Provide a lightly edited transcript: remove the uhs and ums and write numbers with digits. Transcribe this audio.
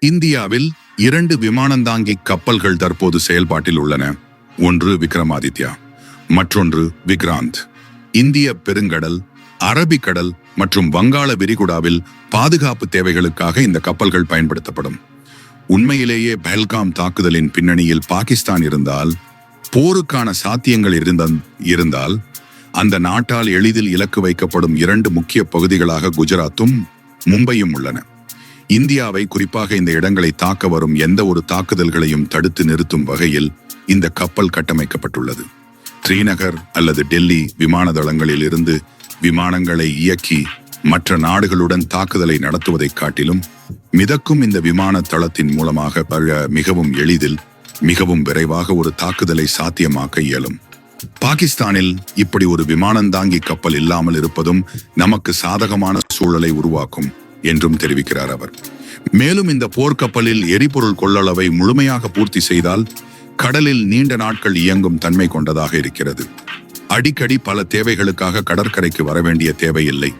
இந்தியாவில் 2 விமானந்தாங்கி கப்பல்கள் தற்போது செயல்பாட்டில் உள்ளன. ஒன்று விக்ரமாதித்யா, மற்றொன்று விக்ராந்த். இந்திய பெருங்கடல், அரபிக்கடல் மற்றும் வங்காள விரிகுடாவில் பாதுகாப்பு தேவைகளுக்காக இந்த கப்பல்கள் பயன்படுத்தப்படும். உண்மையிலேயே பஹல்காம் தாக்குதலின் பின்னணியில் பாகிஸ்தான் இருந்தால், போருக்கான சாத்தியங்கள் இருந்தால் அந்த நாட்டால் எளிதில் இலக்கு வைக்கப்படும் 2 முக்கிய பகுதிகளாக குஜராத்தும் மும்பையும் உள்ளன. இந்தியாவை, குறிப்பாக இந்த இடங்களை தாக்க வரும் எந்த ஒரு தாக்குதல்களையும் தடுத்து நிறுத்தும் வகையில் இந்த கப்பல் கட்டமைக்கப்பட்டுள்ளது. ஸ்ரீநகர் அல்லது டெல்லி விமான தளங்களில் இருந்து விமானங்களை இயக்கி மற்ற நாடுகளுடன் தாக்குதலை நடத்துவதைக் காட்டிலும் மிதக்கும் இந்த விமான தளத்தின் மூலமாக மிகவும் எளிதில், மிகவும் விரைவாக ஒரு தாக்குதலை சாத்தியமாக்க இயலும். பாகிஸ்தானில் இப்படி ஒரு விமானந்தாங்கி கப்பல் இல்லாமல் இருப்பதும் நமக்கு சாதகமான சூழலை உருவாக்கும் என்றும் தெரிவிக்கிறார் அவர். மேலும் இந்த போர்க்கப்பலில் எரிபொருள் கொள்ளளவை முழுமையாக பூர்த்தி செய்தால் கடலில் நீண்ட நாட்கள் இயங்கும் தன்மை கொண்டதாக இருக்கிறது. அடிக்கடி பல தேவைகளுக்காக கடற்கரைக்கு வரவேண்டிய தேவையில்லை.